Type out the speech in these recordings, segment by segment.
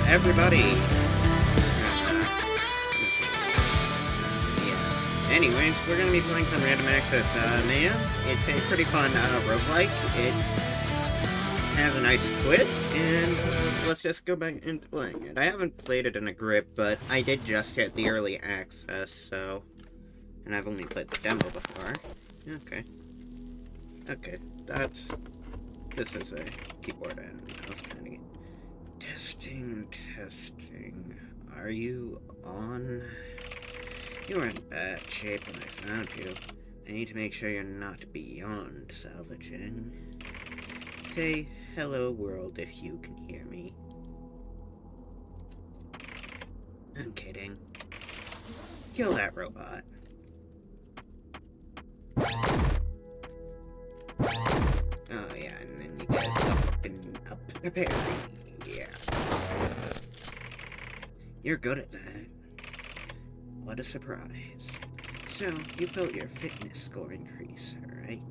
everybody! Yeah. Anyways, we're gonna be playing some random access Mayhem. It's a pretty fun roguelike. It has a nice twist, and let's just go back into playing it. I haven't played it in a grip, but I did just get the early access, so... And I've only played the demo before. Okay. Okay, that's... This is a keyboard and mouse kind of... Testing. Are you on? You were in bad shape when I found you. I need to make sure you're not beyond salvaging. Say hello world if you can hear me. I'm kidding. Kill that robot. Oh yeah, and then you get up and up. Prepare. Yeah. You're good at that. What a surprise. So, you felt your fitness score increase, right?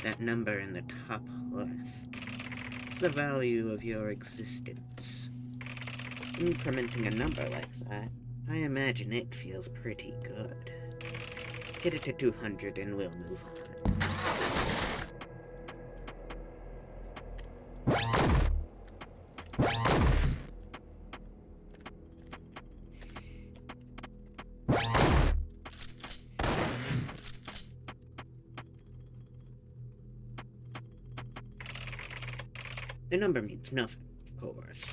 That number in the top left. It's the value of your existence. Incrementing a number like that, I imagine it feels pretty good. Get it to 200 and we'll move on. The number means nothing, of course.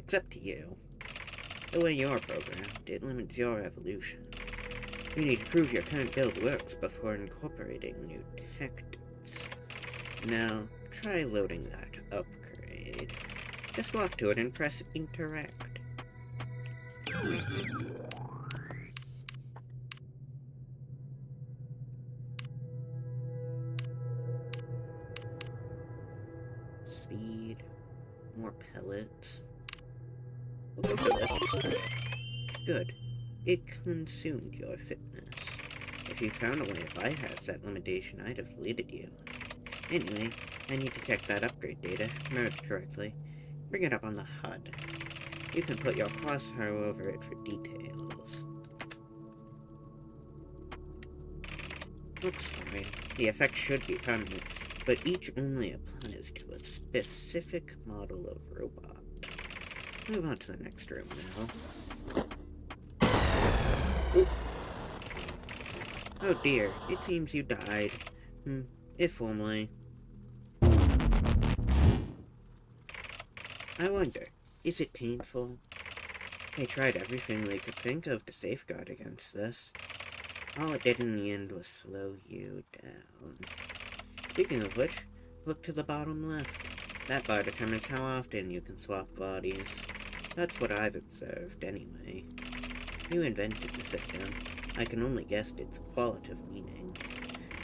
Except to you. The way you're programmed, it limits your evolution. You need to prove your current build works before incorporating new tactics. Now, try loading that upgrade. Just walk to it and press interact. Speed. More pellets. Good. It consumed your fitness. If you found a way to bypass that limitation, I'd have deleted you. Anyway, I need to check that upgrade data, merged correctly. Bring it up on the HUD. You can put your crosshair over it for details. Looks fine. The effect should be permanent, but each only applies to a specific model of robot. Move on to the next room now. Ooh. Oh dear, it seems you died. If only. I wonder, is it painful? They tried everything they could think of to safeguard against this. All it did in the end was slow you down. Speaking of which, look to the bottom left. That bar determines how often you can swap bodies. That's what I've observed, anyway. You invented the system. I can only guess its qualitative meaning.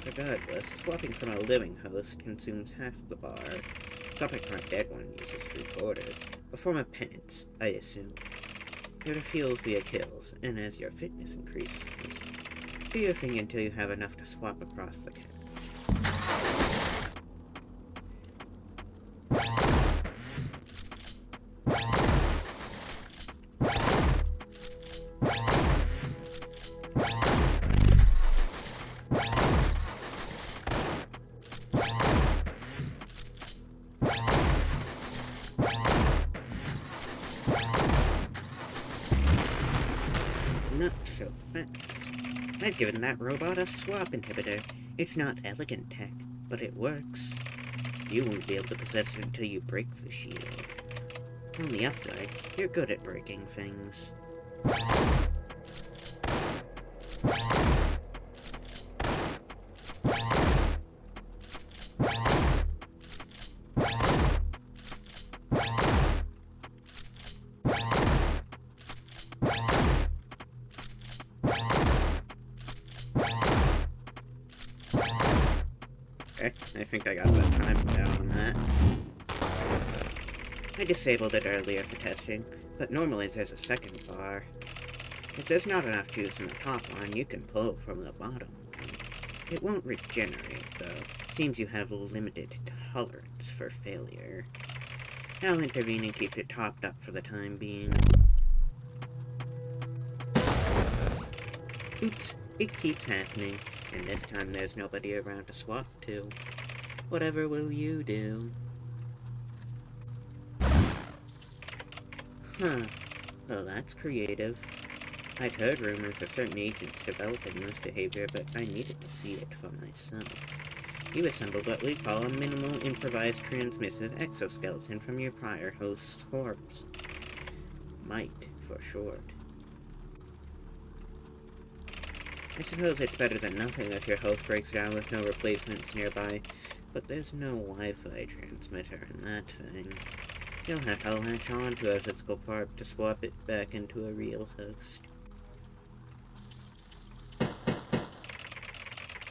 Regardless, swapping from a living host consumes half the bar. Swapping from a dead one uses 3/4. A form of penance, I assume. It refuels via kills, and as your fitness increases, do your thing until you have enough to swap across the count. Not so fast. I've given that robot a swap inhibitor. It's not elegant tech, but it works. You won't be able to possess it until you break the shield. On the upside, you're good at breaking things. Okay, I think I got that time down on that. I disabled it earlier for testing, but normally there's a second bar. If there's not enough juice in the top line, you can pull from the bottom line. It won't regenerate, though. Seems you have limited tolerance for failure. I'll intervene and keep it topped up for the time being. Oops, it keeps happening, and this time there's nobody around to swap to. Whatever will you do? Huh. Well, that's creative. I'd heard rumors of certain agents developing this behavior, but I needed to see it for myself. You assembled what we call a minimal improvised transmissive exoskeleton from your prior host's corpse. MITE, for short. I suppose it's better than nothing if your host breaks down with no replacements nearby, but there's no Wi-Fi transmitter in that thing. You'll have to latch on to a physical part to swap it back into a real host.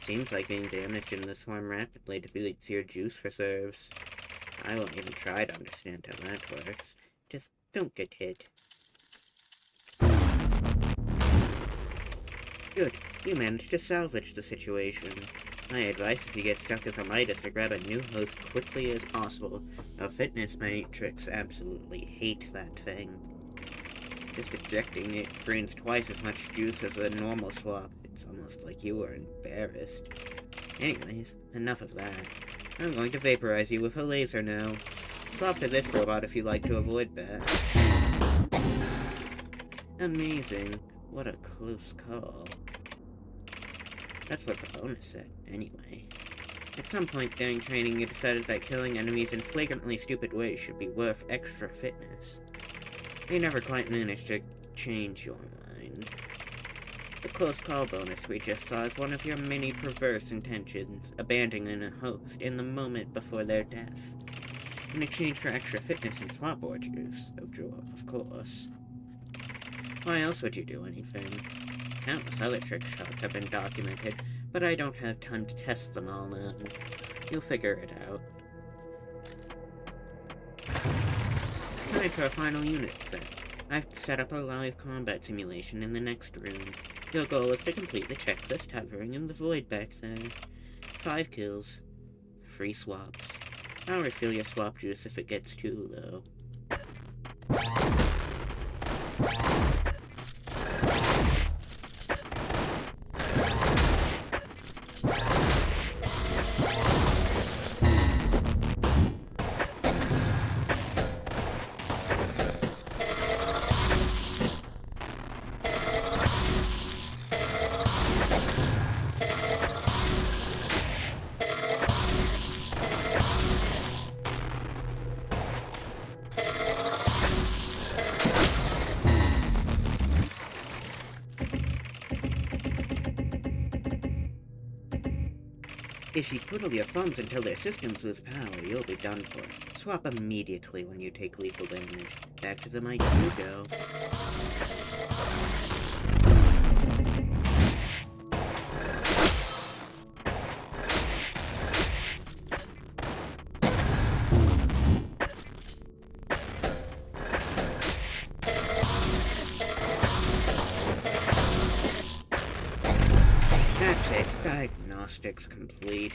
Seems like being damaged in this form rapidly depletes your juice reserves. I won't even try to understand how that works. Just don't get hit. Good, you managed to salvage the situation. My advice if you get stuck as a mite is to grab a new host quickly as possible. A fitness matrix absolutely hate that thing. Just ejecting it drains twice as much juice as a normal swap. It's almost like you were embarrassed. Anyways, enough of that. I'm going to vaporize you with a laser now. Swap to this robot if you'd like to avoid that. Amazing. What a close call. That's what the bonus said, anyway. At some point during training, you decided that killing enemies in flagrantly stupid ways should be worth extra fitness. They never quite managed to change your mind. The close call bonus we just saw is one of your many perverse intentions, abandoning a host in the moment before their death. In exchange for extra fitness and swap orgies, of course. Why else would you do anything? Countless other trick shots have been documented, but I don't have time to test them all now. You'll figure it out. Time for a final unit set. I've set up a live combat simulation in the next room. Your goal is to complete the checklist hovering in the void back there. 5 kills. Free swaps. I'll refill your swap juice if it gets too low. If you twiddle your thumbs until their systems lose power, you'll be done for. Swap immediately when you take lethal damage. Back to the mic you go. That's it. Diagnostics complete.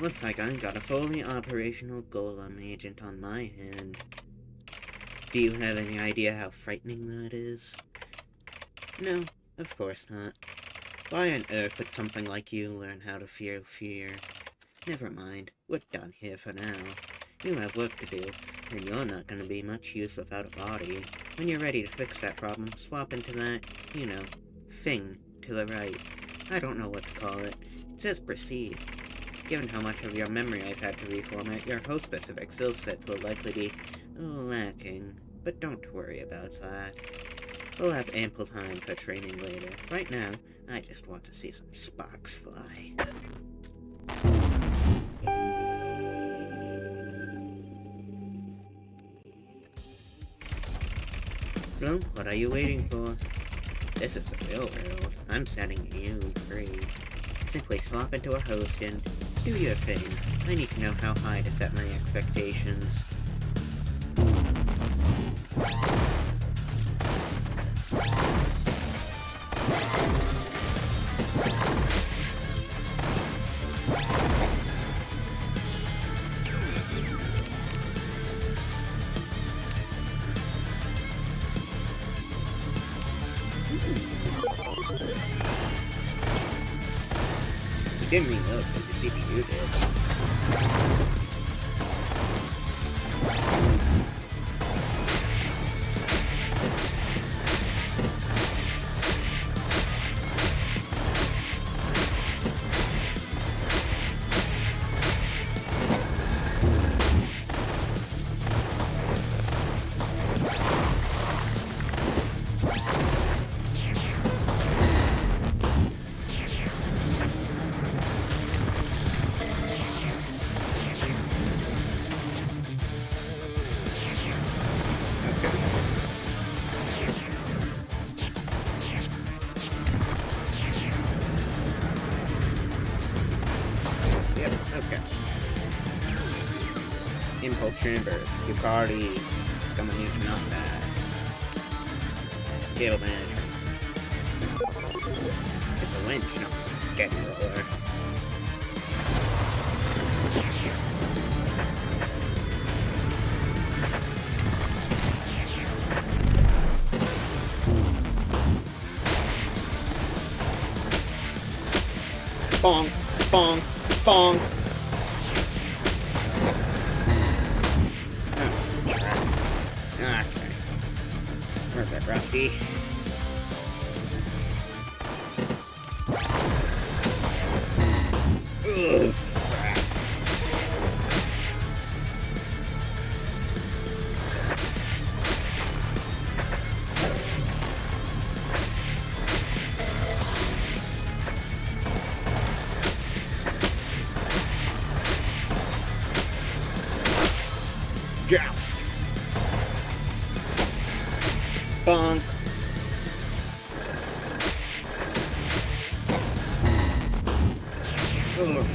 Looks like I've got a fully operational golem agent on my hand. Do you have any idea how frightening that is? No, of course not. Why on earth would something like you learn how to feel fear? Never mind, we're done here for now. You have work to do, and you're not going to be much use without a body. When you're ready to fix that problem, swap into that, thing to the right. I don't know what to call it. It says proceed. Given how much of your memory I've had to reformat, your host-specific skill sets will likely be lacking. But don't worry about that. We'll have ample time for training later. Right now, I just want to see some sparks fly. Well, what are you waiting for? This is the real world. I'm setting you free. Simply swap into a host and do your thing. I need to know how high to set my expectations. He didn't reload, but the CPU did. Impulse chambers. Ducati. Someone needs to knock that. Cable management. It's a winch, not a spaghetti roller. Bonk, bonk, bonk. Okay. Where's that Rusty? Ugh, crap. Joust. Bonk. Ugh.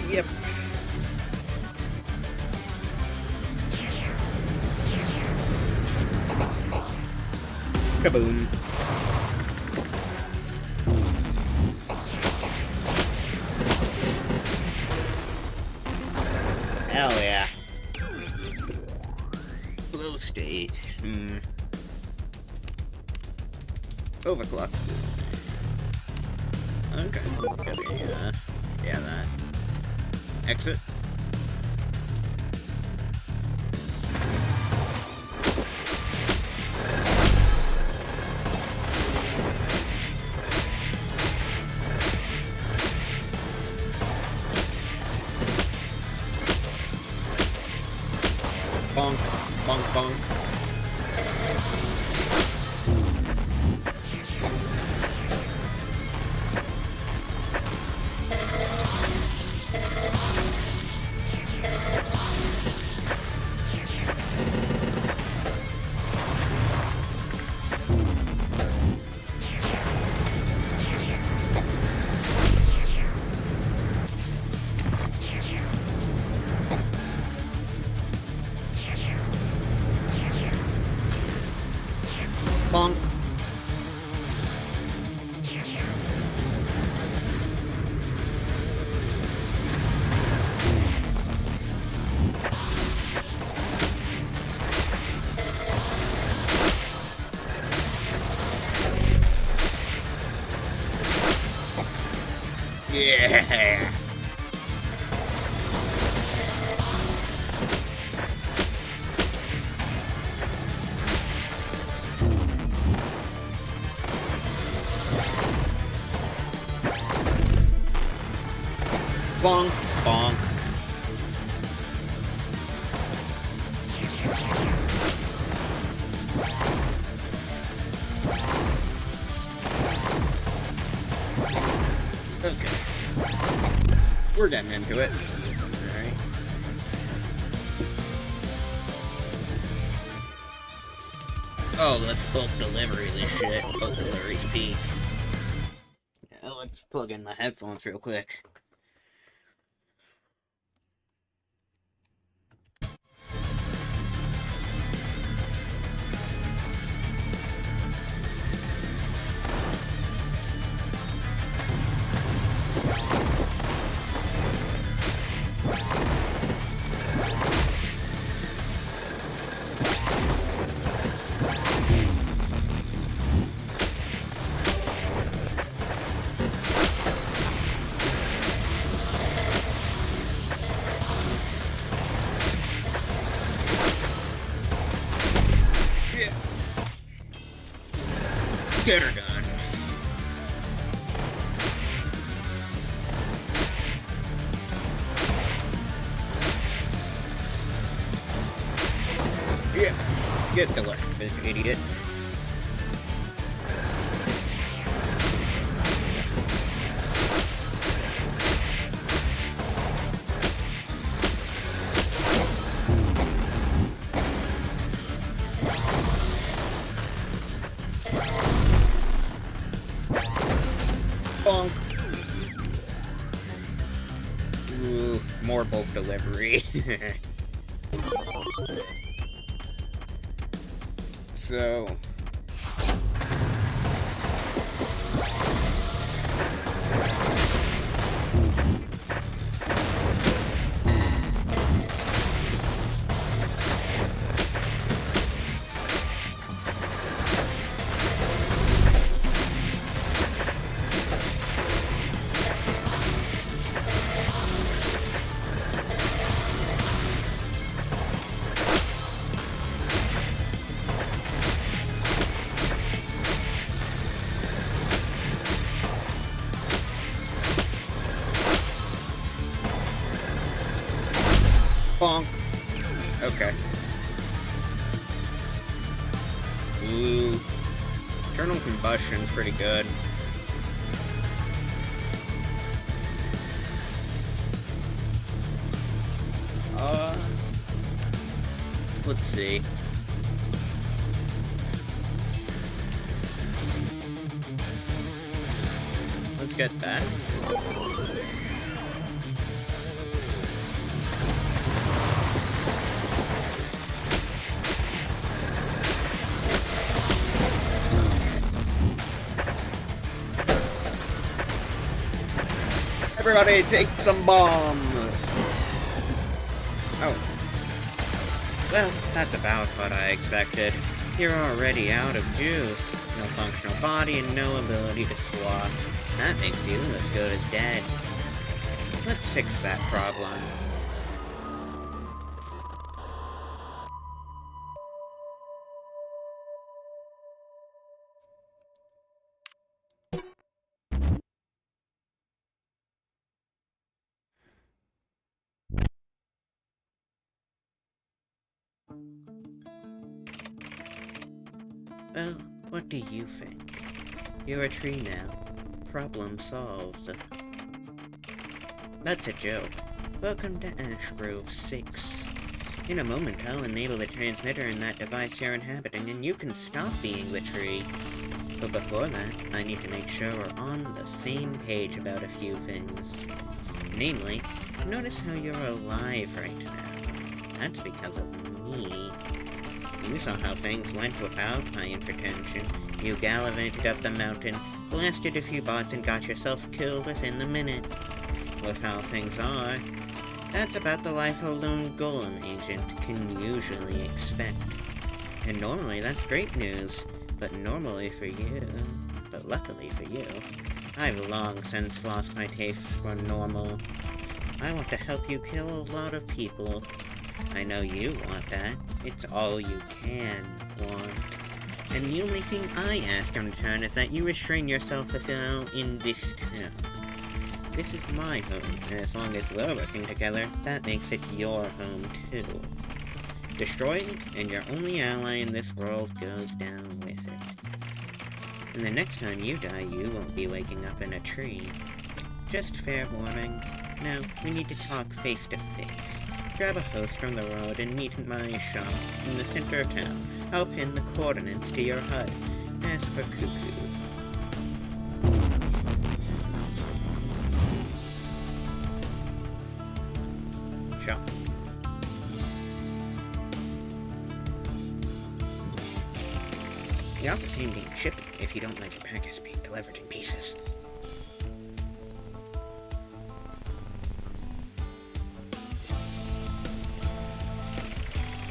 Yep. Kaboom. Hell yeah. Flow state. Overclock. Okay, so look at it. Yeah, that. Exit. Bonk, bonk, bonk. Bonk. Yeah. Bonk, bonk. Okay. We're getting into it. Alright. Oh, let's bulk delivery this shit. Bulk delivery's peak. Yeah, let's plug in my headphones real quick. Get her done. Yeah. Get the left, idiot. Bonk. Ooh, more bulk delivery. So... bonk. Okay. Ooh. Internal combustion's pretty good. Let's see. Let's get that. Everybody take some bombs! Oh. Well, that's about what I expected. You're already out of juice. No functional body and no ability to swap. That makes you as good as dead. Let's fix that problem. Well, what do you think? You're a tree now. Problem solved. That's a joke. Welcome to Ash Grove 6. In a moment, I'll enable the transmitter in that device you're inhabiting, and you can stop being the tree. But before that, I need to make sure we're on the same page about a few things. Namely, notice how you're alive right now. That's because of me. You saw how things went without my intervention. You gallivanted up the mountain, blasted a few bots, and got yourself killed within the minute. With how things are, that's about the life a lone golem agent can usually expect. And normally that's great news, but luckily for you, I've long since lost my taste for normal. I want to help you kill a lot of people. I know you want that. It's all you can want. And the only thing I ask in return is that you restrain yourself in this town. This is my home, and as long as we're working together, that makes it your home too. Destroy it, and your only ally in this world goes down with it. And the next time you die, you won't be waking up in a tree. Just fair warning. Now, we need to talk face to face. Grab a host from the road and meet in my shop in the center of town. I'll pin the coordinates to your HUD. As for Cuckoo... Sure. The offer seemed to ship if you don't like your package being delivered in pieces.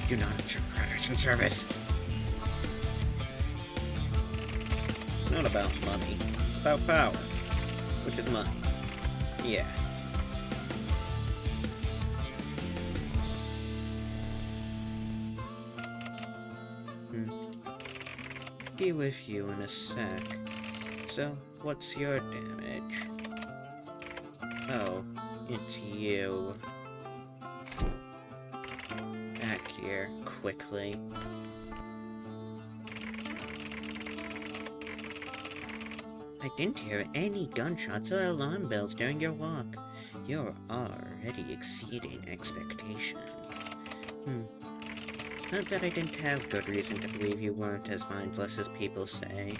Do not obstruct progress and service. It's not about money. It's about power. Which is mine. Yeah. Be with you in a sec. So, what's your damage? Oh, it's you. Back here, quickly. I didn't hear any gunshots or alarm bells during your walk. You're already exceeding expectations. Not that I didn't have good reason to believe you weren't as mindless as people say.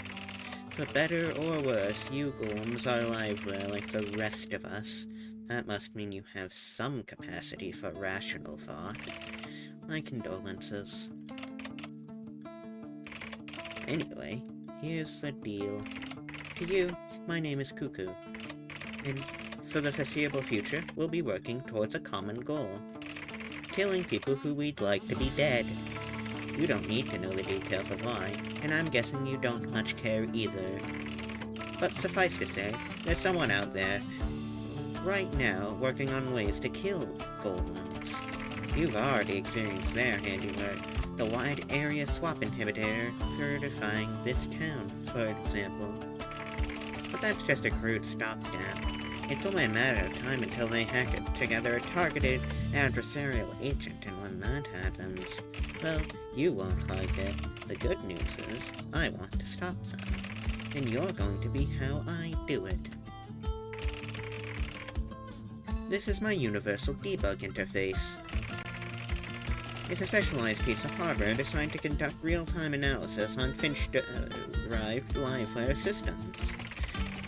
For better or worse, you golems are liveware like the rest of us. That must mean you have some capacity for rational thought. My condolences. Anyway, here's the deal. To you, my name is Cuckoo. And for the foreseeable future, we'll be working towards a common goal. Killing people who we'd like to be dead. You don't need to know the details of why, and I'm guessing you don't much care either. But suffice to say, there's someone out there, right now, working on ways to kill golems. You've already experienced their handiwork, the wide area swap inhibitor fortifying this town, for example. But that's just a crude stopgap. It's only a matter of time until they hack together a targeted adversarial agent, and when that happens, well, you won't like it. The good news is, I want to stop them. And you're going to be how I do it. This is my universal debug interface. It's a specialized piece of hardware designed to conduct real-time analysis on Finch-derived liveware systems.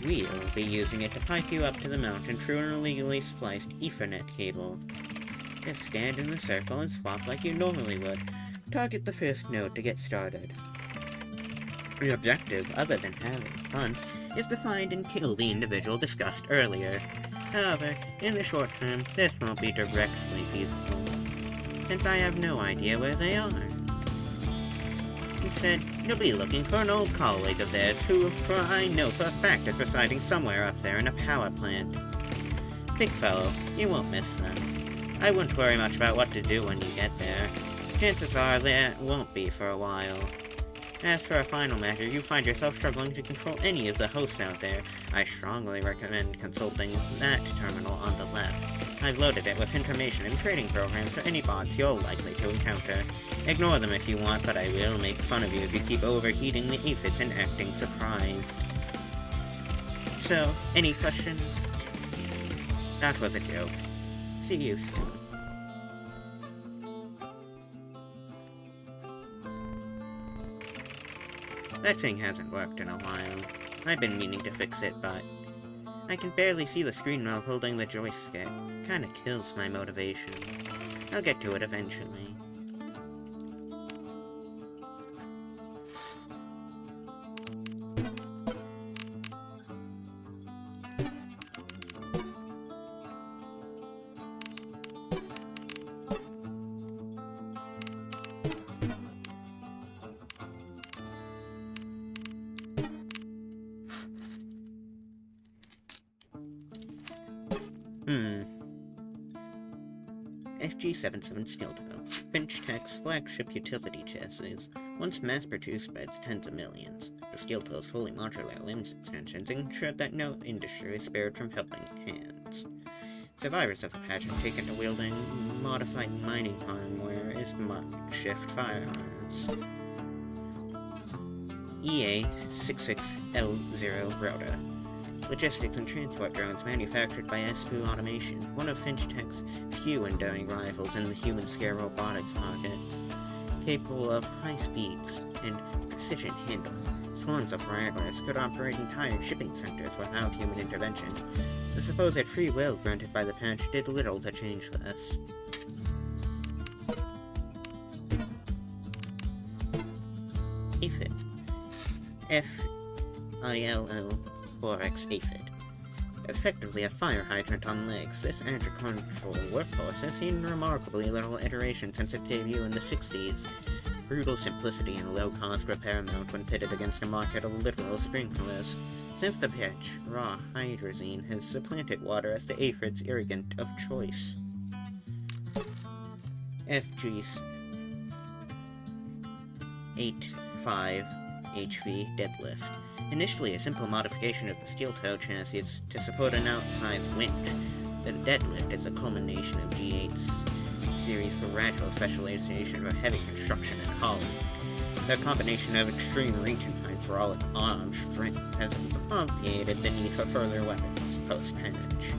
We'll be using it to pipe you up to the mountain through an illegally spliced Ethernet cable. Just stand in the circle and swap like you normally would. Target the first node to get started. The objective, other than having fun, is to find and kill the individual discussed earlier. However, in the short term, this won't be directly feasible, since I have no idea where they are. Instead, you'll be looking for an old colleague of theirs who, I know for a fact, is residing somewhere up there in a power plant. Big fellow, you won't miss them. I wouldn't worry much about what to do when you get there. Chances are that won't be for a while. As for a final matter, you find yourself struggling to control any of the hosts out there, I strongly recommend consulting that terminal on the left. I've loaded it with information and training programs for any bots you're likely to encounter. Ignore them if you want, but I will make fun of you if you keep overheating the aphids and acting surprised. So, any questions? That was a joke. See you soon. That thing hasn't worked in a while. I've been meaning to fix it, but I can barely see the screen while holding the joystick. Kinda kills my motivation. I'll get to it eventually. FG-77 Skilto, Finch Tech's flagship utility chassis, once mass-produced by its tens of millions. The Skilto's fully modular limbs extensions ensured that no industry is spared from helping hands. Survivors of the pageant taken to wielding modified mining hardware as makeshift firearms. EA-66L0 Router. Logistics and transport drones manufactured by SPU Automation, one of Finch Tech's few enduring rivals in the human-scale robotics market. capable of high speeds and precision handling. Swarms of rouglike could operate entire shipping centers without human intervention. The supposed free will granted by the patch did little to change this. Aphid. F-I-L-L-4X Aphid. Effectively a fire hydrant on legs, this agricultural workhorse has seen remarkably little iteration since its debut in the 60s. Brutal simplicity and low-cost repair mount when pitted against a market of literal sprinklers. Since the patch, raw hydrazine has supplanted water as the aphid's irrigant of choice. FG 85HV deadlift. Initially a simple modification of the steel toe chassis to support an outsized winch, the deadlift is a culmination of G8's series gradual specialization for heavy construction and hauling. The combination of extreme reach and hydraulic arm strength has obviated the need for further weapons post-patch.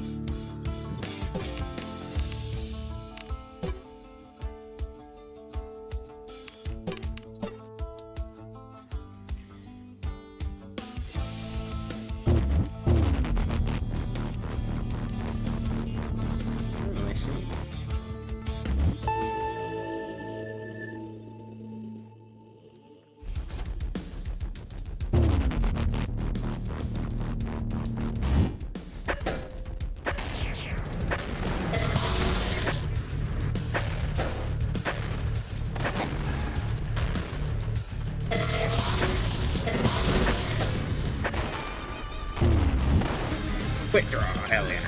Quick draw, hell yeah.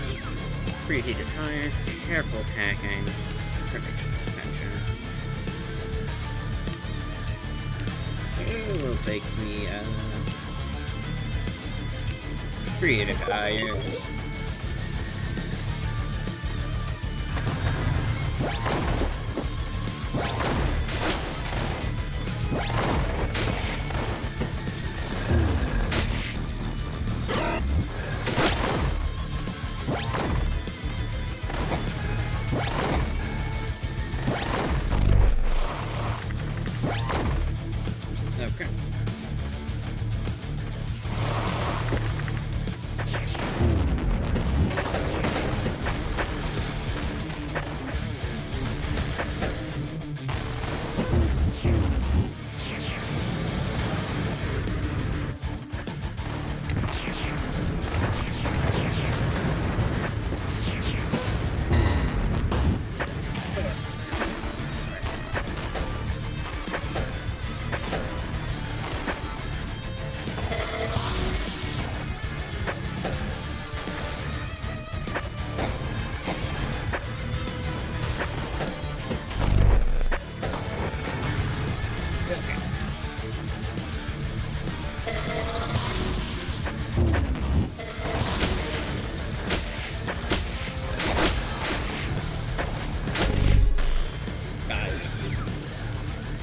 Preheated tires, careful packing, protection suspension. We'll take the, preheated tires. Okay.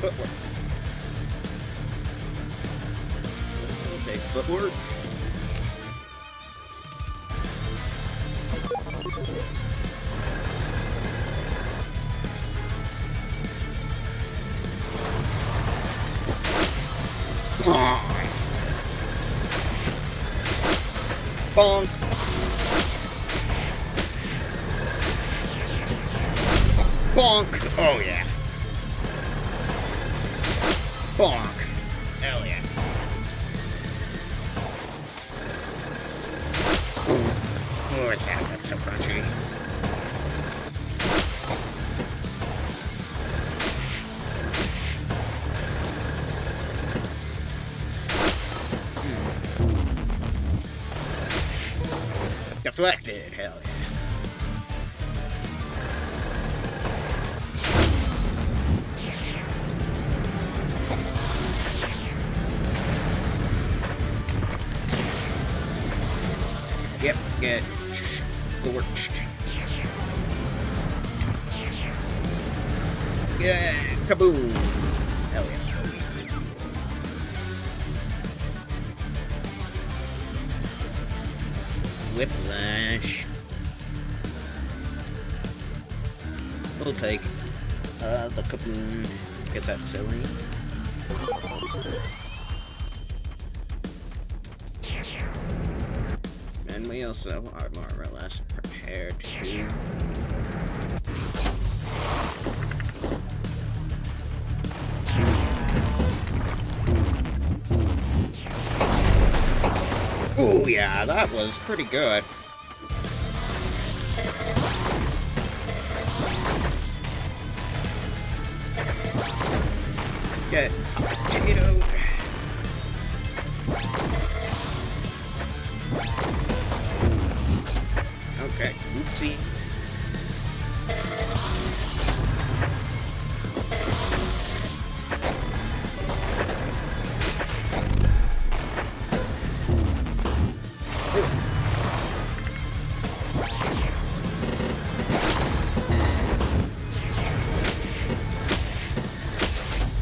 Footwork. Okay, footwork. Bonk. Bonk. Oh yeah. Bonk. Hell yeah. Oh yeah, that's so crunchy. Deflected, hell yeah. Yep, get scorched. Yeah, kaboom! Hell yeah. Whiplash. We'll take the kaboom. Because that's silly. And we also are more or less prepared to... Oh yeah, that was pretty good. Get a potato. Okay, oopsie.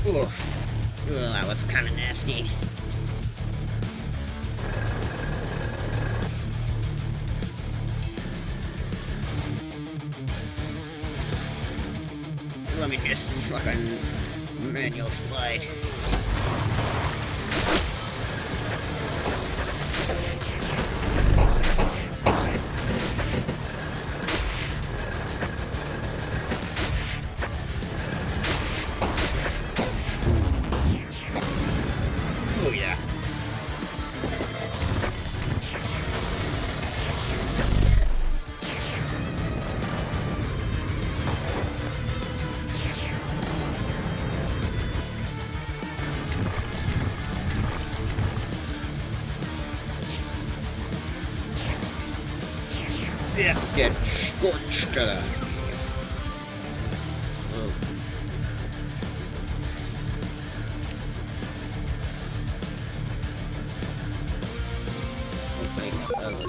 Oof. Ugh, that was kind of nasty. Let me just fucking manual slide. Oh yeah. Yeah, get scorched. Oh.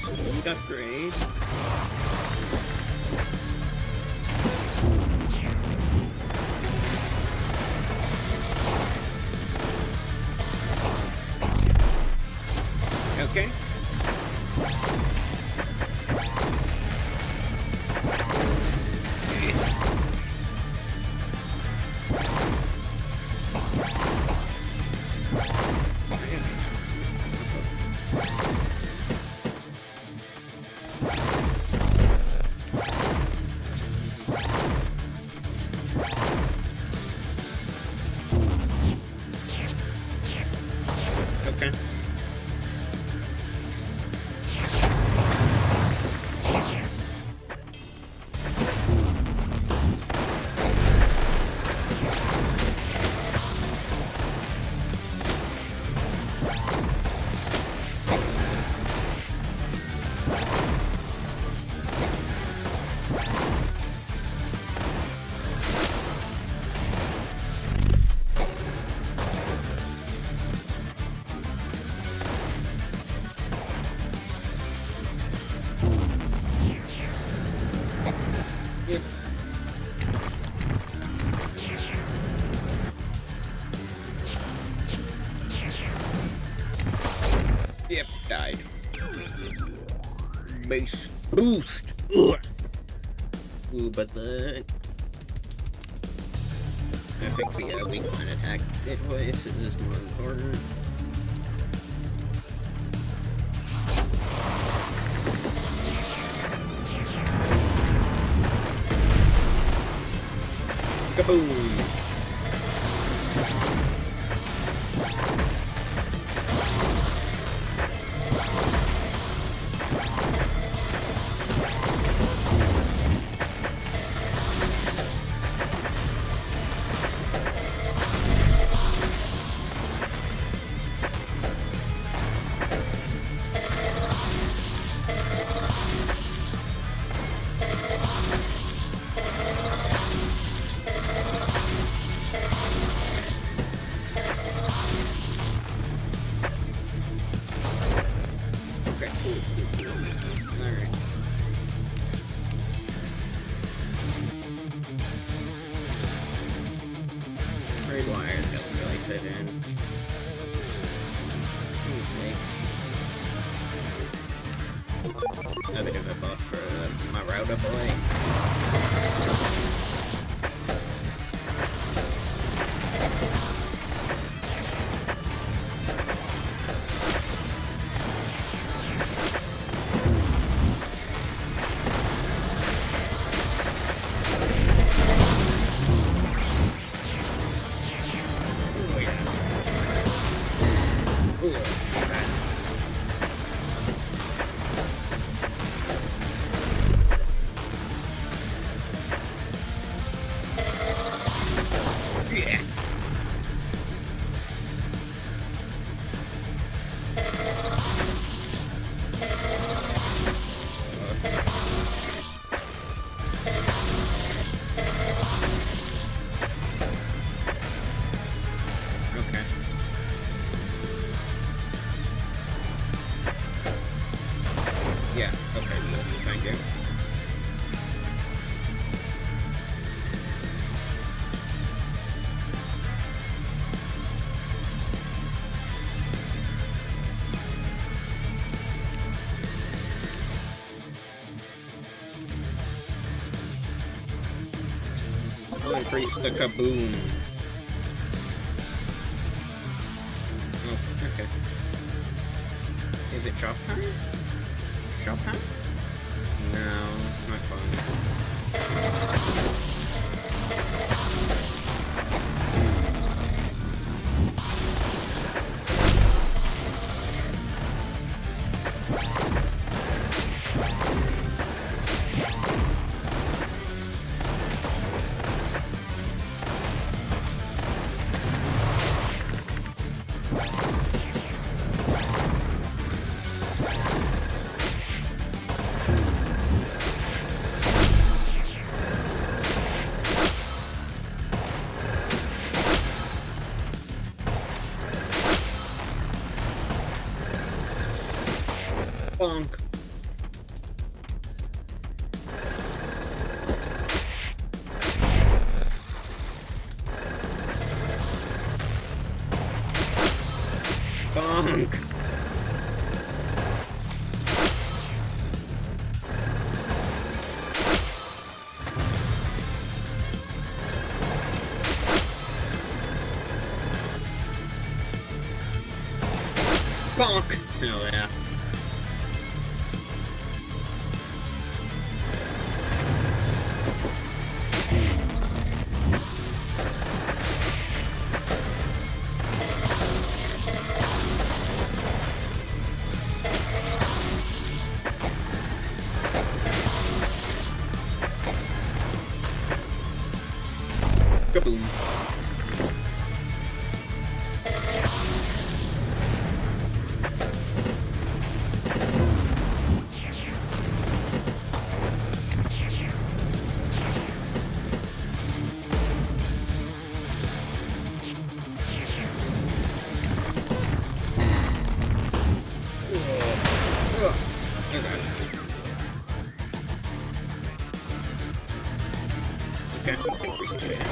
Speed upgrade. Okay. Okay. Yep. Yep, died. Base boost. Ugh. Ooh, but the... I think the weak point attack device is more important. Kaboom! Alright. Trade wires don't really fit in. A bit of a buff for my router boy. increase the kaboom. Oh, okay. Is it shop time? Shop time? No, not fun. Bonk. Bonk. Bonk. Oh yeah. Kaboom. Okay, I think we can share.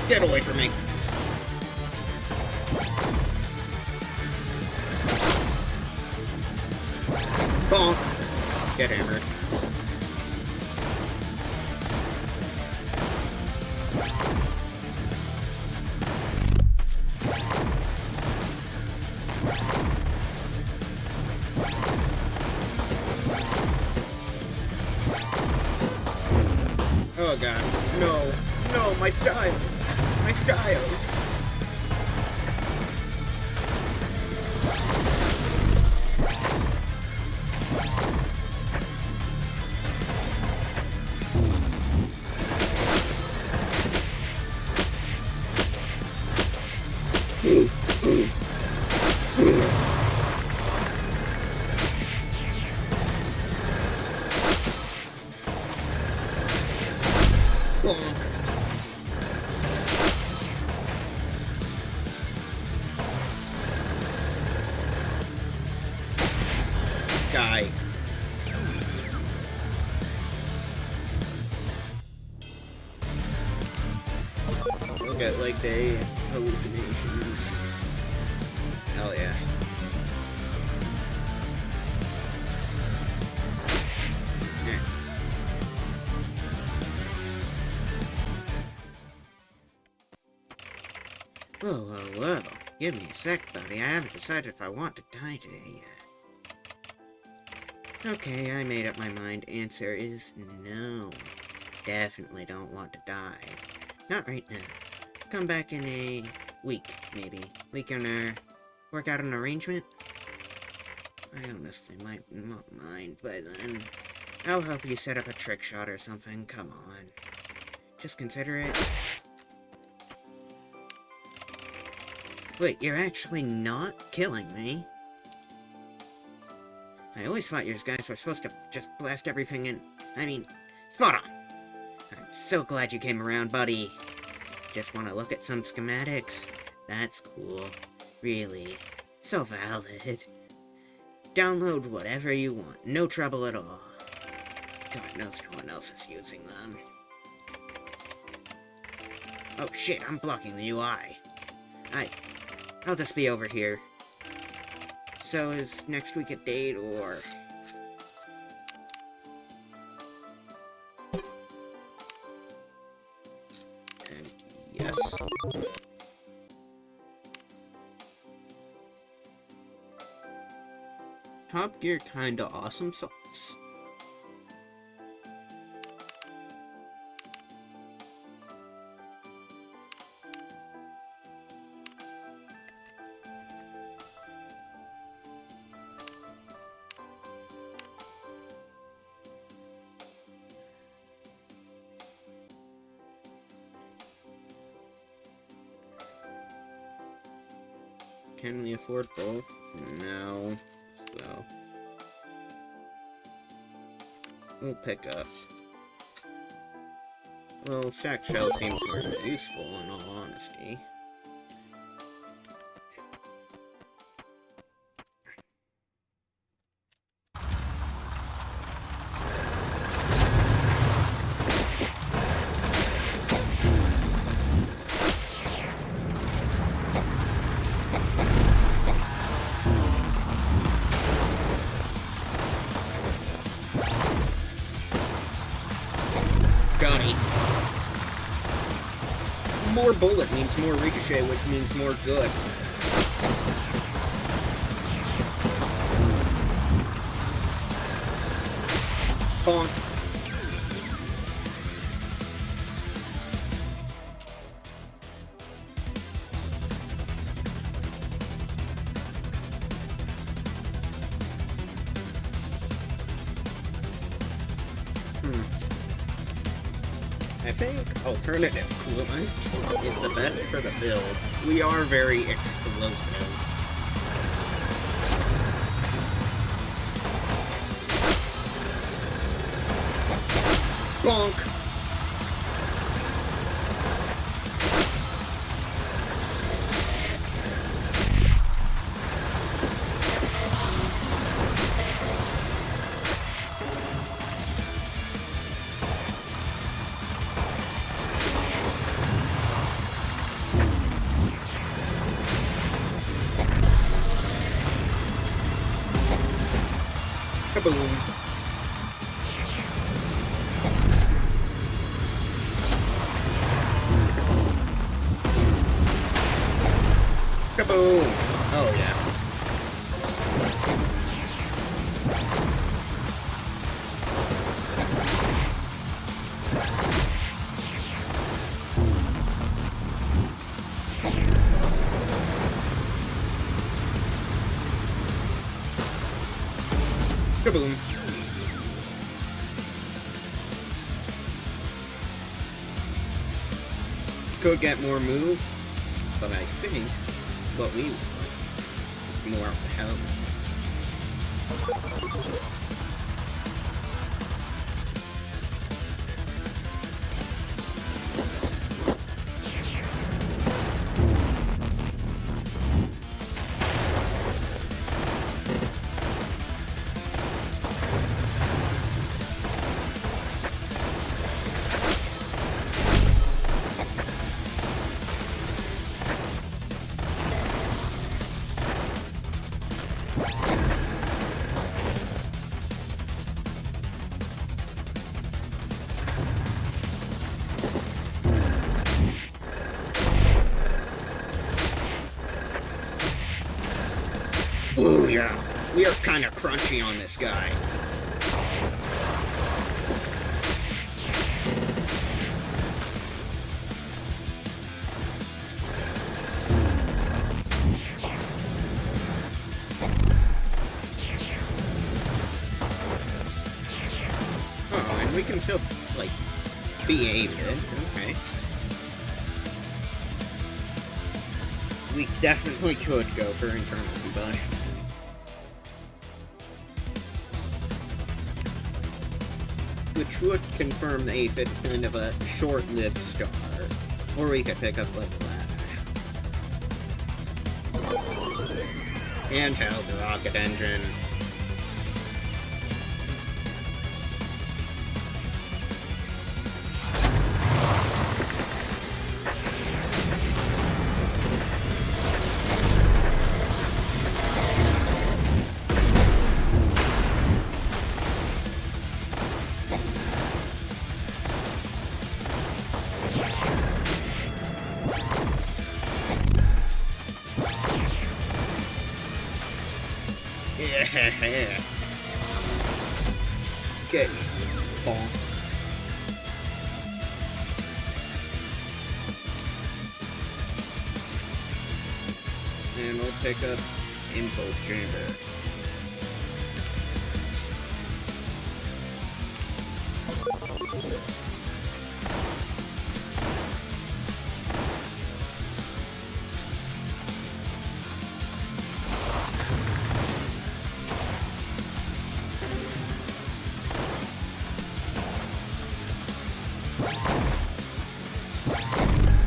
Get away from me. Bonk. Get hammered. Oh god. No. No, my style. My style. Die. I'll get like the hallucinations. Hell yeah. Whoa. Give me a sec, buddy. I haven't decided if I want to die today yet. Okay, I made up my mind. Answer is no. Definitely don't want to die. Not right now. Come back in a week, maybe. We can, work out an arrangement? I honestly might not mind by then. I'll help you set up a trick shot or something. Come on. Just consider it. Wait, you're actually not killing me? I always thought you guys were supposed to just blast everything in. I mean, spot on! I'm so glad you came around, buddy. Just want to look at some schematics? That's cool. Really. So valid. Download whatever you want. No trouble at all. God knows no one else is using them. Oh shit, I'm blocking the UI. I'll just be over here. So is next week a date, or... And yes. Top Gear kinda awesome sauce. Can we afford both? No. So... we'll pick up. Well, Shack Shell seems more useful, in all honesty. Got it. More bullet means more ricochet, which means more good. Bonk. I think alternative coolant is the best for the build. We are very explosive. Bonk! Kaboom. Kaboom! Oh, yeah. Kaboom. Could get more move, but I think what we want more health. Ooh, yeah. We are kind of crunchy on this guy. Oh, and we can still, like, be aided. Okay. We definitely could go for internal combustion. Which would confirm the aphid is kind of a short-lived star. Or we could pick up like Flash. Handheld rocket engine. Get bonk. And we'll pick up Impulse Chamber.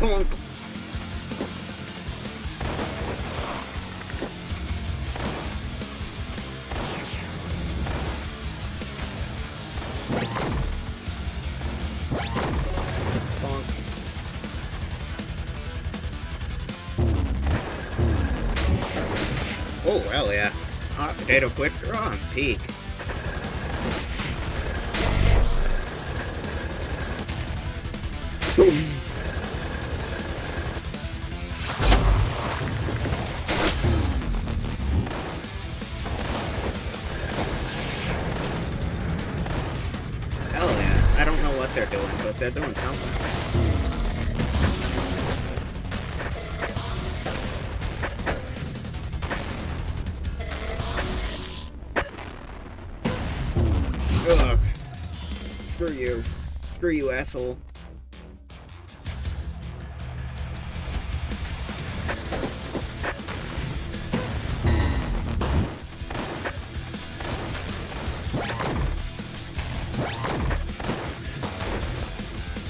Bonk. Oh, hell yeah. Hot potato quick draw on peak. Hell yeah. I don't know what they're doing, but they're doing something. Ugh. Screw you. Screw you, asshole.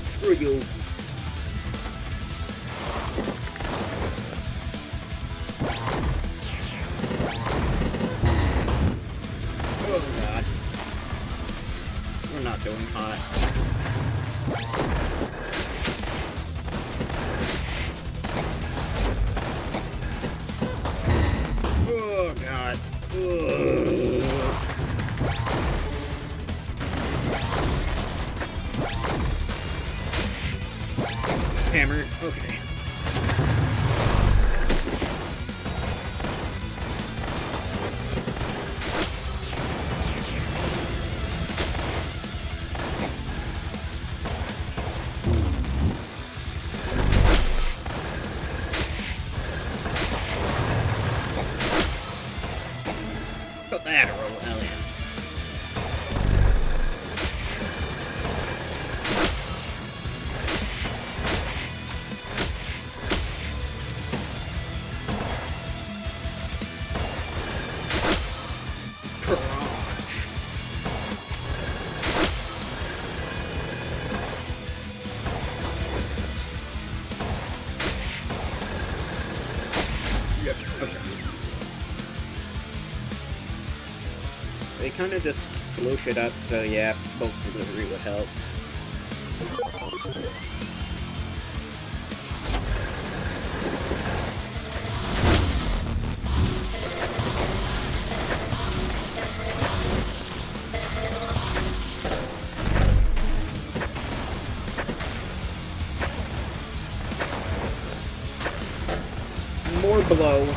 Screw you. Oh god. We're not doing hot. Oh god. Ugh. Hammer. Okay. Collateral, Elliot. Yep, okay. They kind of just blow shit up, so yeah, bulk delivery would help. More blow.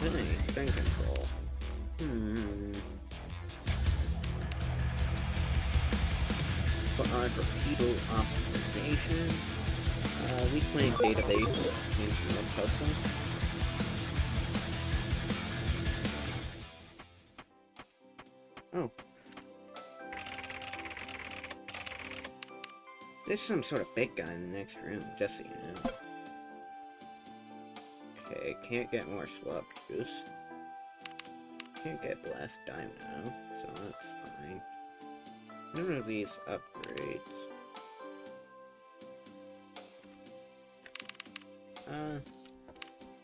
Okay, spin control. Torpedo optimization. Weak link database seems most helpful. Oh. There's some sort of big guy in the next room, just so you know. Okay, can't get more swap juice. Can't get blast dynamo, so that's fine. None of these upgrades.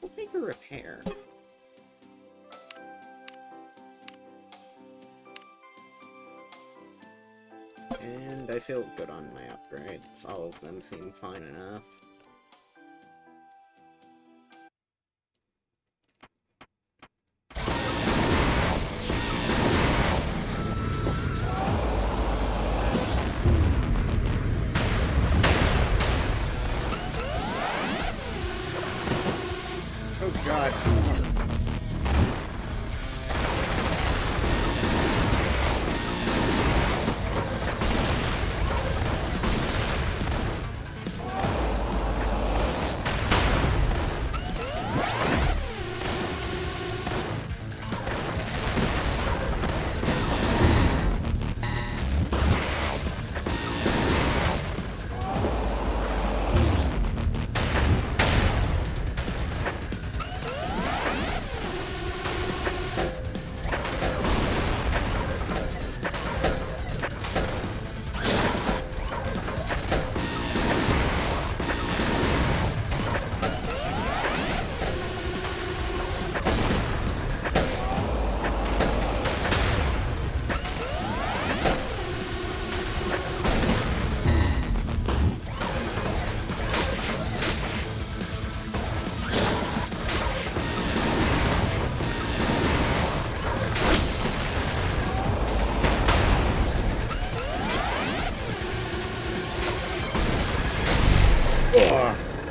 We'll take a repair. And I feel good on my upgrades. All of them seem fine enough. Oh god.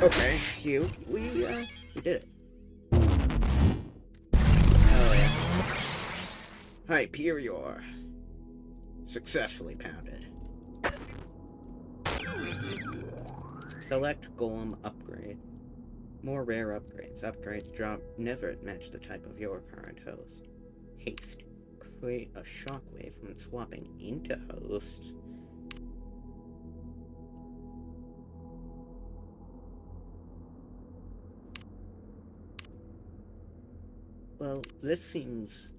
Okay, phew. We did it. Oh yeah. Hyperior. Successfully pounded. Select Golem upgrade. More rare upgrades. Upgrades drop never match the type of your current host. Haste. Create a shockwave when swapping into hosts. Well, this seems...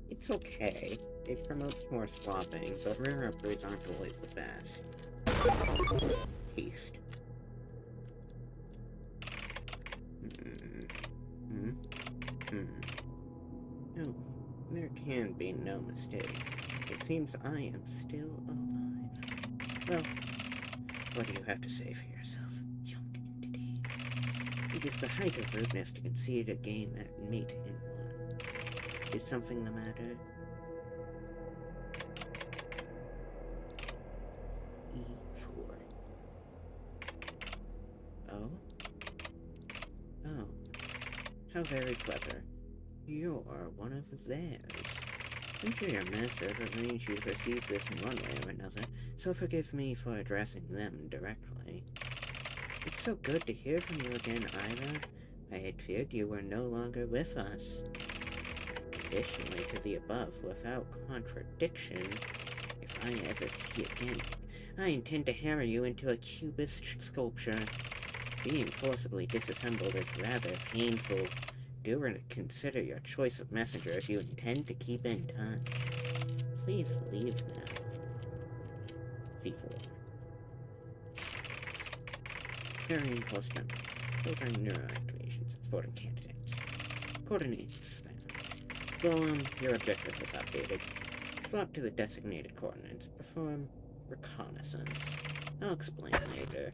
it's okay. It promotes more swapping, but rare upgrades aren't always the best. Haste. No, there can be no mistake. It seems I am still alive. Well, what do you have to say for yourself, young entity? It is the height of rudeness to concede a game at mate in one. Is something the matter? E4. Oh? Oh. How very clever. You're one of theirs. I'm sure your master arranged you to receive this in one way or another, so forgive me for addressing them directly. It's so good to hear from you again, Ira. I had feared you were no longer with us. Additionally to the above, without contradiction, if I ever see you again, I intend to hammer you into a cubist sculpture. Being forcibly disassembled is rather painful. Do reconsider your choice of messenger if you intend to keep in touch. Please leave now. C4. Varying host member. Filtering neuroactivations and supporting candidates. Coordinates found. Golem, your objective was updated. Swap to the designated coordinates. Perform reconnaissance. I'll explain later.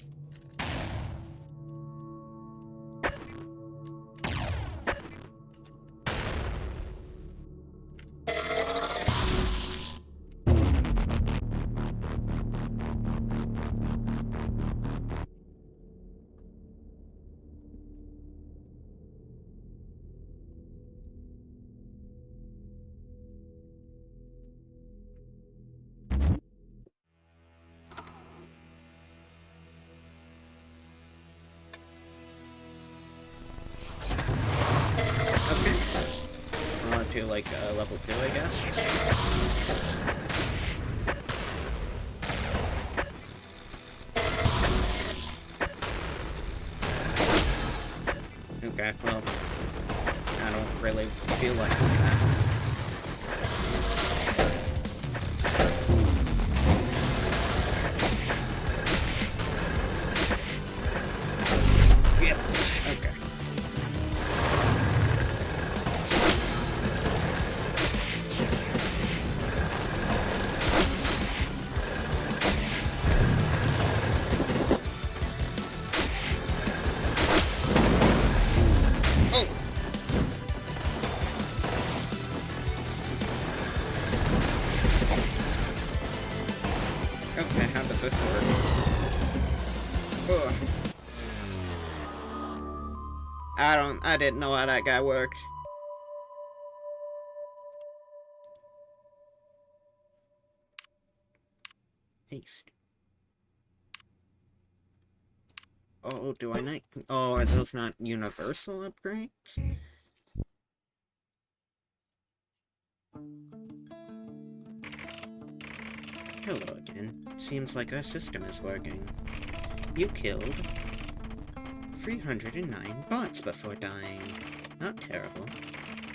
To like level 2, I guess. Okay, well, I don't really feel like that. I didn't know how that guy worked. Haste. Oh, do I not? Oh, are those not universal upgrades? Hello again. Seems like our system is working. You killed 309 bots before dying. Not terrible.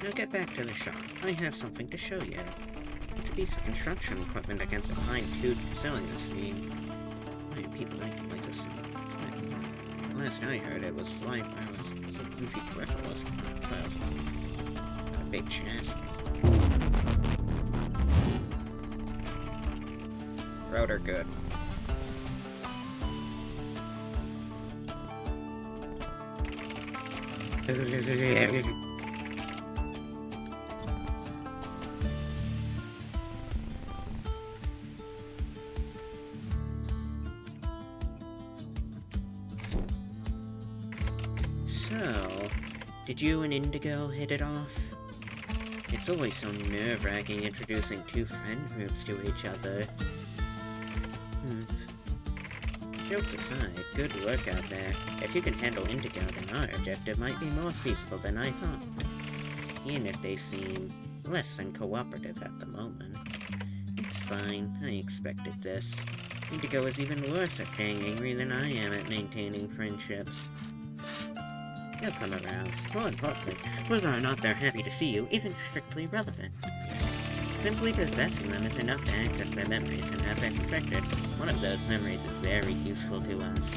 Now get back to the shop. I have something to show you. It's a piece of construction equipment against a fine-tuned killing machine. Why are people acting like this? Last I heard, it was like it was a goofy peripheralist. Well, a big chest. Router good. So, did you and Indigo hit it off? It's always so nerve-wracking introducing two friend groups to each other. Jokes aside, good work out there. If you can handle Indigo, then our objective might be more feasible than I thought. Even if they seem less than cooperative at the moment. It's fine, I expected this. Indigo is even worse at staying angry than I am at maintaining friendships. They'll come around. More importantly, whether or not they're happy to see you isn't strictly relevant. Simply possessing them is enough to access their memories, and as I suspected, one of those memories is very useful to us.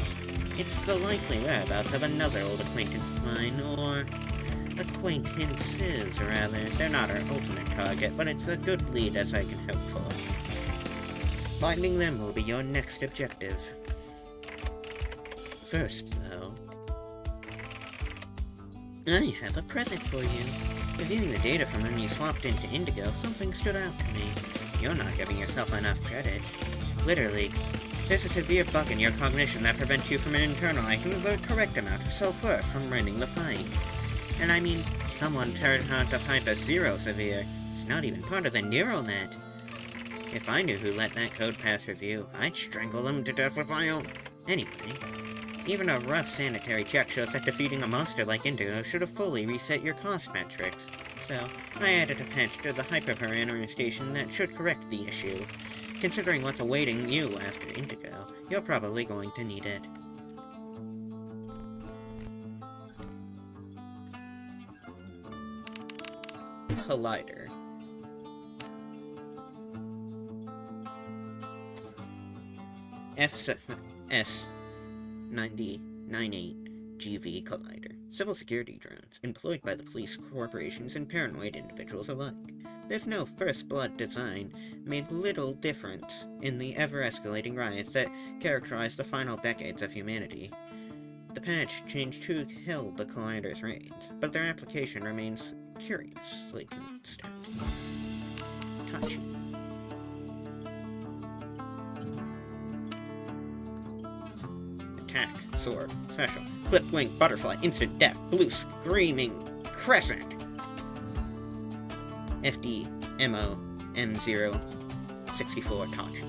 It's the likely whereabouts of another old acquaintance of mine, or acquaintances, rather. They're not our ultimate target, but it's a good lead as I can hope for. Finding them will be your next objective. First, though, I have a present for you. Reviewing the data from when you swapped into Indigo, something stood out to me. You're not giving yourself enough credit. Literally, there's a severe bug in your cognition that prevents you from internalizing the correct amount of self-worth from winning the fight. And I mean, someone turned out to type as zero severe. It's not even part of the neural net. If I knew who let that code pass review, I'd strangle them to death with my own... Anyway, even a rough sanitary check shows that defeating a monster like Indigo should have fully reset your cost metrics. So, I added a patch to the hyperparameter station that should correct the issue. Considering what's awaiting you after Indigo, you're probably going to need it. Collider. S-9098 GV Collider. Civil security drones, employed by the police, corporations, and paranoid individuals alike. There's no first blood design made little difference in the ever-escalating riots that characterize the final decades of humanity. The patch changed who held the Collider's reins, but their application remains curiously constant. Touchy. Attack, sword, special, clip, wing, butterfly, instant death, blue, screaming, crescent. FD, MO, M064 Touch.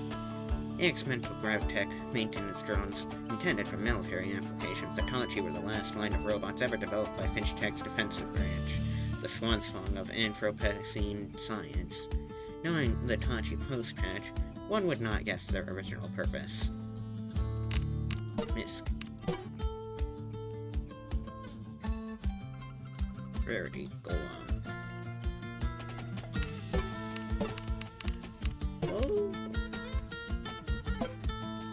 Experimental gravtech maintenance drones intended for military applications. The Tachi were the last line of robots ever developed by Finch Tech's defensive branch, the swan song of Anthropocene science. Knowing the Tachi post-patch, one would not guess their original purpose. Miss. Rarity, go on. Oh.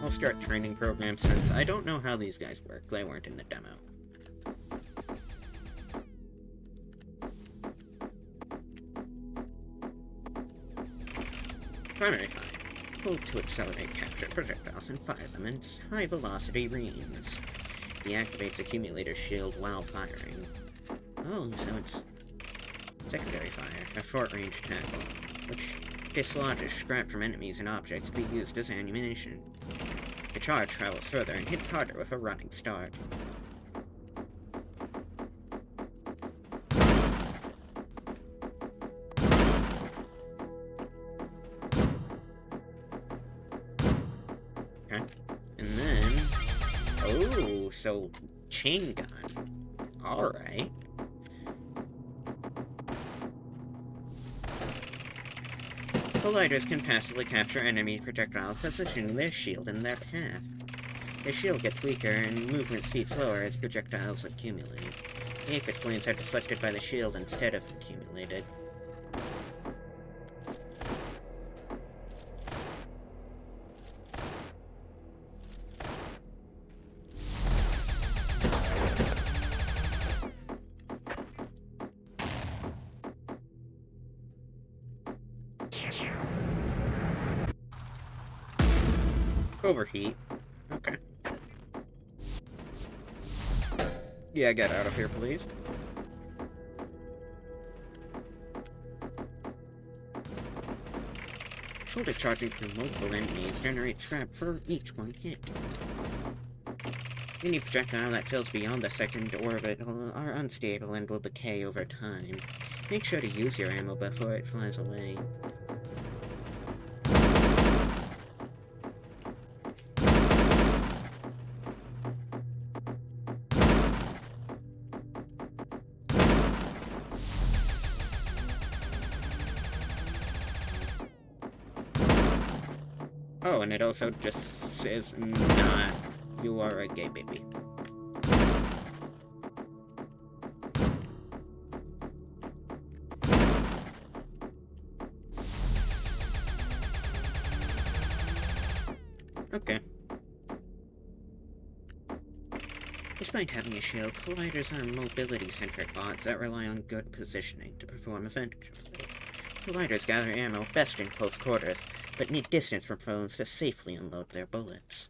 I'll start training programs since I don't know how these guys work. They weren't in the demo. Primary fire. Hold to accelerate capture projectiles and fire them in high-velocity reams. Deactivates accumulator shield while firing. Oh, so it's secondary fire, a short-range tackle, which dislodges scrap from enemies and objects to be used as ammunition. The charge travels further and hits harder with a running start. so chain gun. Alright. Colliders can passively capture enemy projectiles, positioning their shield in their path. The shield gets weaker and movement speed slower as projectiles accumulate. The aphid flames are deflected by the shield instead of accumulated. Overheat. Okay. Yeah, get out of here, please. Shoulder charging through multiple enemies generates scrap for each one hit. Any projectile that fills beyond the second orbital are unstable and will decay over time. Make sure to use your ammo before it flies away. Oh, and it also just says, nah, you are a gay baby. Okay. Despite having a shield, colliders are mobility-centric bots that rely on good positioning to perform effectively. Colliders gather ammo best in close quarters, but need distance from foes to safely unload their bullets.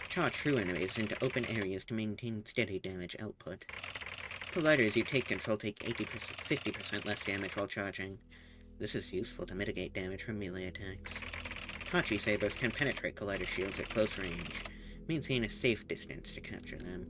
Charge through enemies into open areas to maintain steady damage output. Colliders you take control take 50% less damage while charging. This is useful to mitigate damage from melee attacks. Hachi sabers can penetrate collider shields at close range, maintain a safe distance to capture them.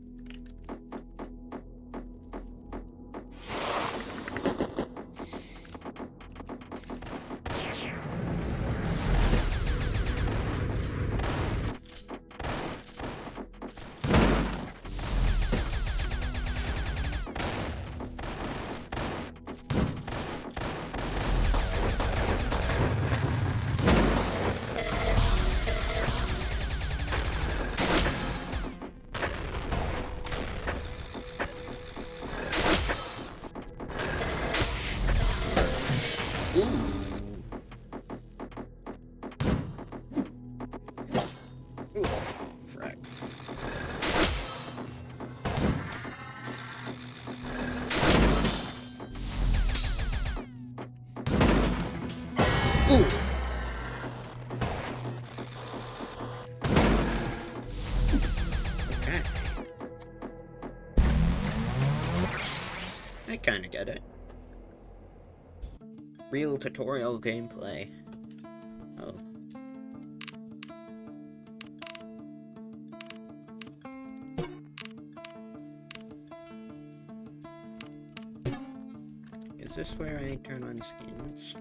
I kinda get it. Real tutorial gameplay. Oh. Is this where I turn on skins?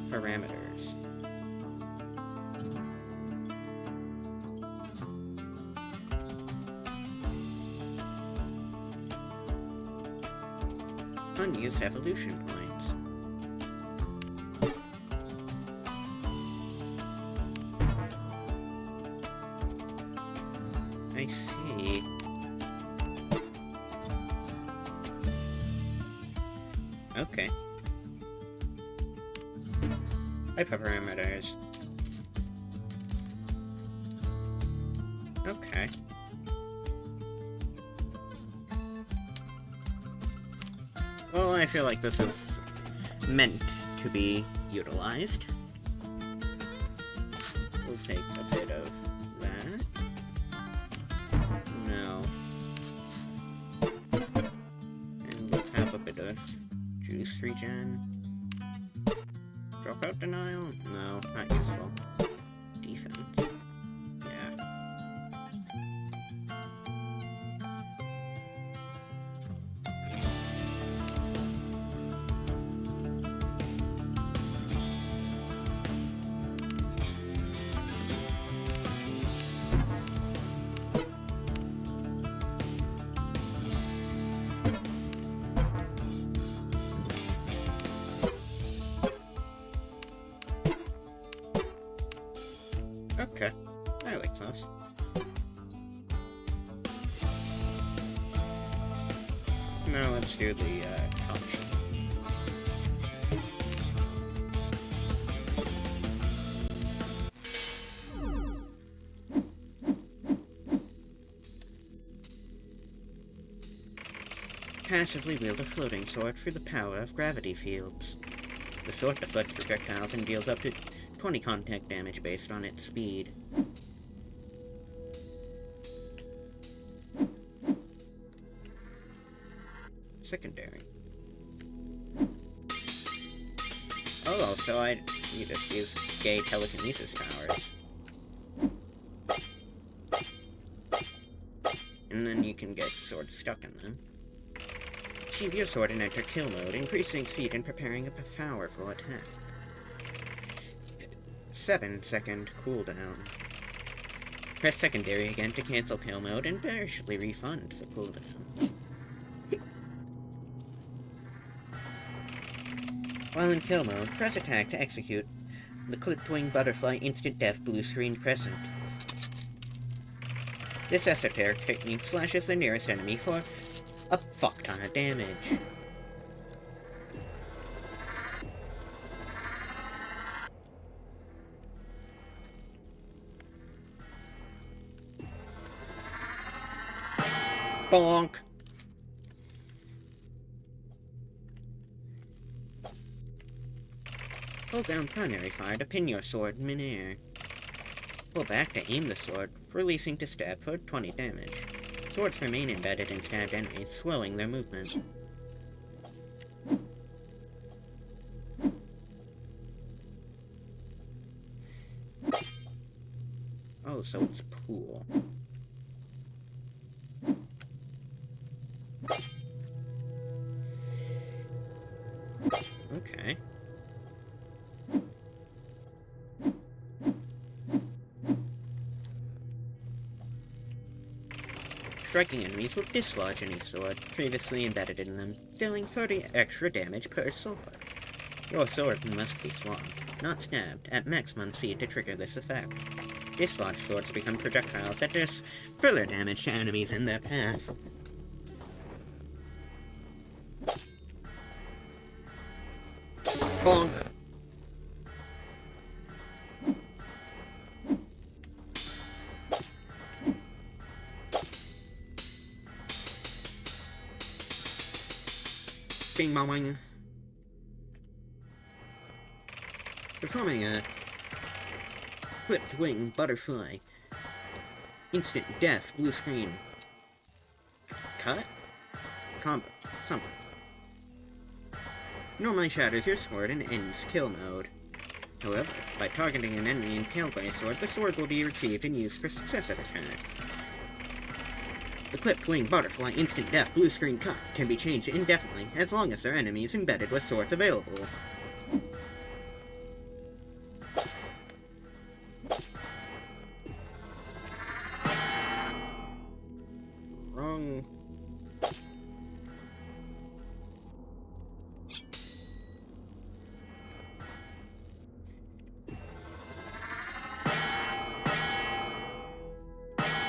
Parameters. Unused evolution points. I see. Okay. Hyperparameters. Okay. Well, I feel like this is meant to be utilized. We'll take a bit of that. No. And let's have a bit of juice regen. Dropout denial? No, not useful. Defense. Yeah. Now let's do the touch. Passively wield a floating sword through the power of gravity fields. The sword deflects projectiles and deals up to 20 contact damage based on its speed. Secondary. Oh, so you just use gay telekinesis powers. And then you can get swords stuck in them. Sheathe your sword and enter kill mode, increasing speed and preparing a powerful attack. 7-second cooldown. Press secondary again to cancel kill mode and partially refund the cooldown. While in kill mode, press attack to execute the clipped wing butterfly instant death blue screen crescent. This esoteric technique slashes the nearest enemy for a fuck ton of damage. Bonk! Hold down primary fire to pin your sword in midair. Pull back to aim the sword, releasing to stab for 20 damage. Swords remain embedded in stabbed enemies, slowing their movement. Oh, so it's pool. Okay. Striking enemies will dislodge any sword previously embedded in them, dealing 30 extra damage per sword. Your sword must be swung, not stabbed, at maximum speed to trigger this effect. Dislodged swords become projectiles that do further damage to enemies in their path. Bonk! Bing bong bong. Performing a clipped wing butterfly. Instant death blue screen. Cut? Combo. Something. Normally shatters your sword and ends kill mode. However, by targeting an enemy impaled by a sword, the sword will be retrieved and used for successive attacks. The clipped wing butterfly instant death blue screen cut can be changed indefinitely as long as their enemy is embedded with swords available. Wrong.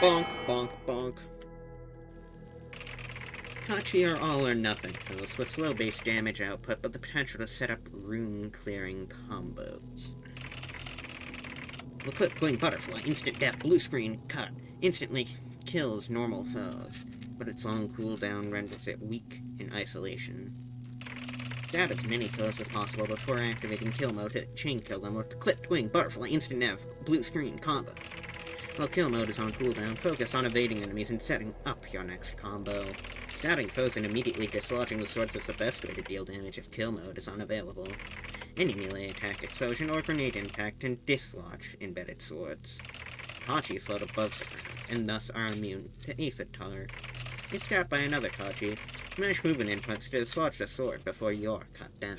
Bonk, bonk, bonk. Hachi are all or nothing spells with low base damage output but the potential to set up rune-clearing combos. The clipped wing butterfly instant death blue screen cut instantly kills normal foes, but its long cooldown renders it weak in isolation. Stab as many foes as possible before activating kill mode to chain kill them with the clipped wing butterfly instant death blue screen combo. While kill mode is on cooldown, focus on evading enemies and setting up your next combo. Stabbing foes and immediately dislodging the swords is the best way to deal damage if kill mode is unavailable. Any melee attack, explosion, or grenade impact can dislodge embedded swords. Hachi float above the ground, and thus are immune to aphid tar. If stabbed by another Hachi, smash movement inputs to dislodge the sword before you're cut down.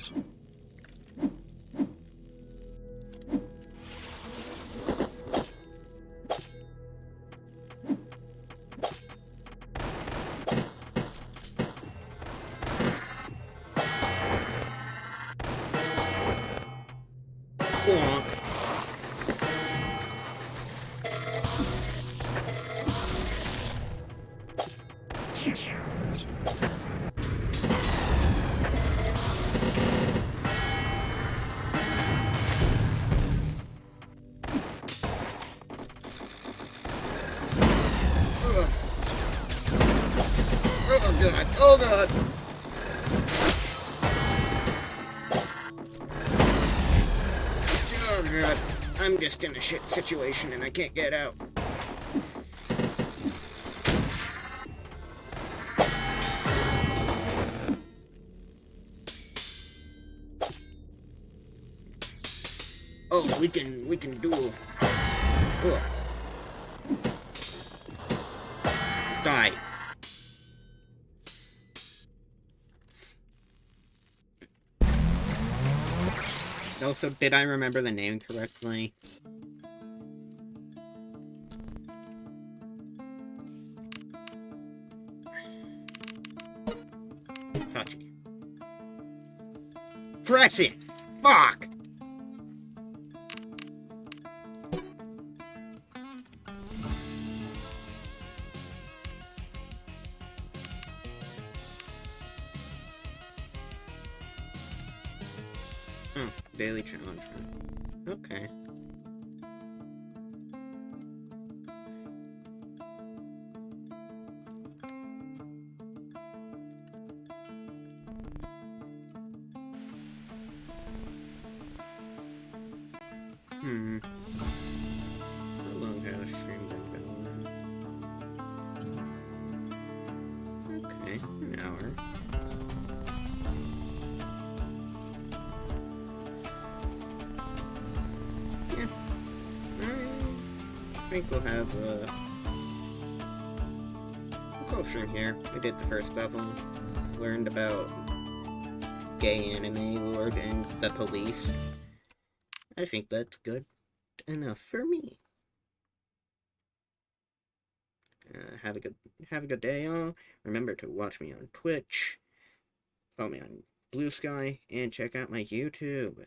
god, oh god! Oh god, I'm just in a shit situation and I can't get out. Oh, we can duel. Oh. Die. Also, did I remember the name correctly? Touchy. Press it! Fuck! Oh, daily challenge. Okay. How long has stream been going? Okay, an hour. Yeah. I think we'll have a potion here. We did the first level. Learned about gay anime lord and the police. I think that's good enough for me. Have a good day, y'all. Remember to watch me on Twitch, follow me on Blue Sky, and check out my YouTube.